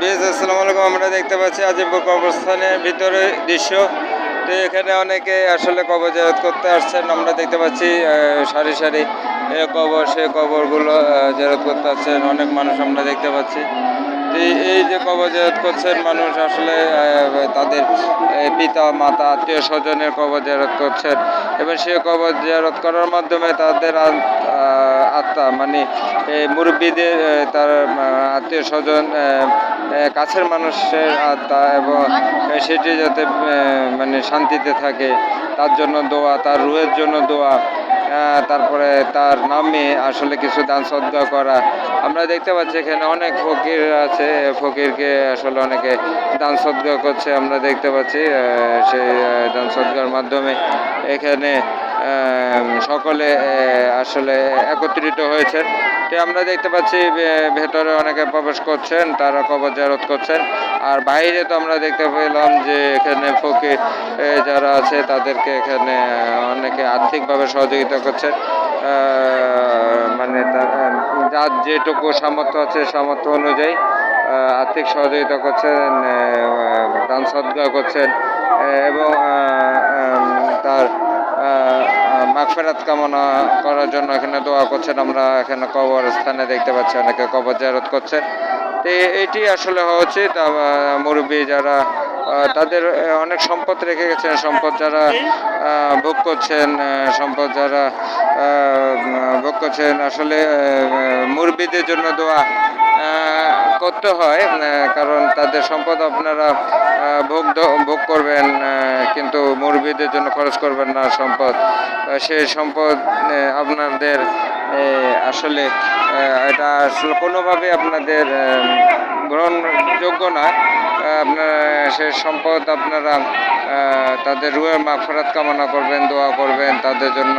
বেশ, আসসালামু আলাইকুম। আমরা দেখতে পাচ্ছি আজিমপুর কবরস্থানের ভিতরে দৃশ্য। তো এখানে অনেকে আসলে কবর জিয়ারত করতে আসছেন। আমরা দেখতে পাচ্ছি সারি সারি কবর, সেই কবরগুলো জিয়ারত করতে আসছেন অনেক মানুষ আমরা দেখতে পাচ্ছি। তো এই যে কবর জিয়ারত করছেন মানুষ, আসলে তাদের পিতা মাতা আত্মীয় স্বজনের কবর জিয়ারত করছেন এবং সেই কবর জিয়ারত করার মাধ্যমে তাদের আত্মা মানে মুরব্বীদের তার আত্মীয় স্বজন কাছের মানুষের আত্মা এবং সেটি যাতে মানে শান্তিতে থাকে তার জন্য দোয়া, তার রুহের জন্য দোয়া, তারপরে তার নামে আসলে কিছু দান সদকা করা। আমরা দেখতে পাচ্ছি এখানে অনেক ফকির আছে, ফকিরকে আসলে অনেকে দান সদকা করছে আমরা দেখতে পাচ্ছি। সেই দান সদকার মাধ্যমে এখানে সকলে আসলে একত্রিত হয়েছে। তো আমরা দেখতে পাচ্ছি ভেতরে অনেকে প্রবেশ করছেন, তারা কবর জিয়ারত করছেন। আর বাইরে তো আমরা দেখতে পেলাম যে এখানে ফকির যারা আছে তাদেরকে এখানে অনেকে আর্থিকভাবে সহযোগিতা করছেন। মানে যার যেটুকু সামর্থ্য আছে সামর্থ্য অনুযায়ী আর্থিক সহযোগিতা করছেন, দান সদকা করছেন এবং তার মাগফিরাত কামনা করার জন্য এখানে দোয়া করছেন। আমরা এখানে কবরস্থানে দেখতে পাচ্ছি অনেকে কবর জিয়ারত করছেন। তো এটি আসলে হওয়া উচিত। মুরব্বী যারা তাদের অনেক সম্পদ রেখে গেছেন, সম্পদ যারা ভোগ করছেন, সম্পদ যারা ভোগ করছেন, আসলে মুরব্বীদের জন্য দোয়া করতে হয়। কারণ তাদের সম্পদ আপনারা ভোগ করবেন, কিন্তু মুরব্বীদের জন্য খরচ করবেন না সম্পদ। সেই সম্পদ আপনাদের আসলে এটা আসলে কোনোভাবে আপনাদের গ্রহণযোগ্য নয়। আপনার সে সম্পদ আপনারা তাদের রুহের মাগফিরাত কামনা করবেন, দোয়া করবেন, তাদের জন্য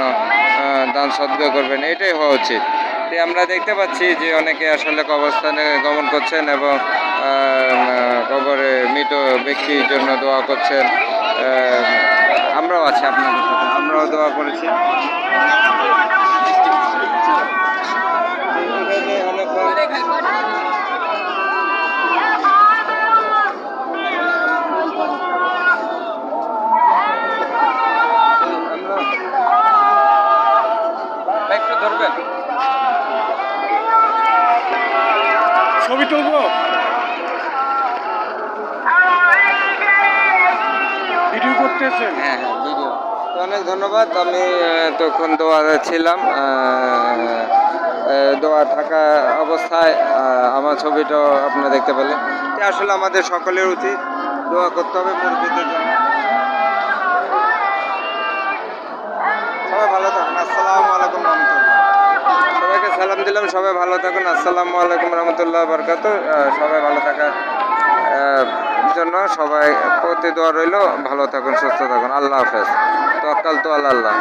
দান সদকা করবেন, এটাই হওয়া উচিত। তো আমরা দেখতে পাচ্ছি যে অনেকে আসলে কবরস্থানে গমন করছেন এবং কবরে মৃত ব্যক্তির জন্য দোয়া করছেন। আমরাও আছি আপনাদের সাথে, আমরাও দোয়া করেছি। একটু ধরবেন, ছবি তুলবো, ভিডিও করতেছেন? হ্যাঁ হ্যাঁ, ভিডিও। তো অনেক ধন্যবাদ। আমি তখন দোয়া ছিলাম, দোয়া থাকা অবস্থায় আমার ছবিটাও আপনারা দেখতে পেলেন। যে আসলে আমাদের সকলের উচিত দোয়া করতে হবে মুরব্বীদের জন্য। সবাই ভালো থাকুন। আসসালামু আলাইকুম রহমতুল্লাহ। সবাইকে সালাম দিলাম, সবাই ভালো থাকুন। আসসালামু আলাইকুম রহমতুল্লাহ বরকাত। সবাই ভালো থাকার জন্য সবাই প্রতি দোয়া রইল। ভালো থাকুন, সুস্থ থাকুন। আল্লাহ হাফেজ। তাওয়াক্কাল তো আল্লাহ।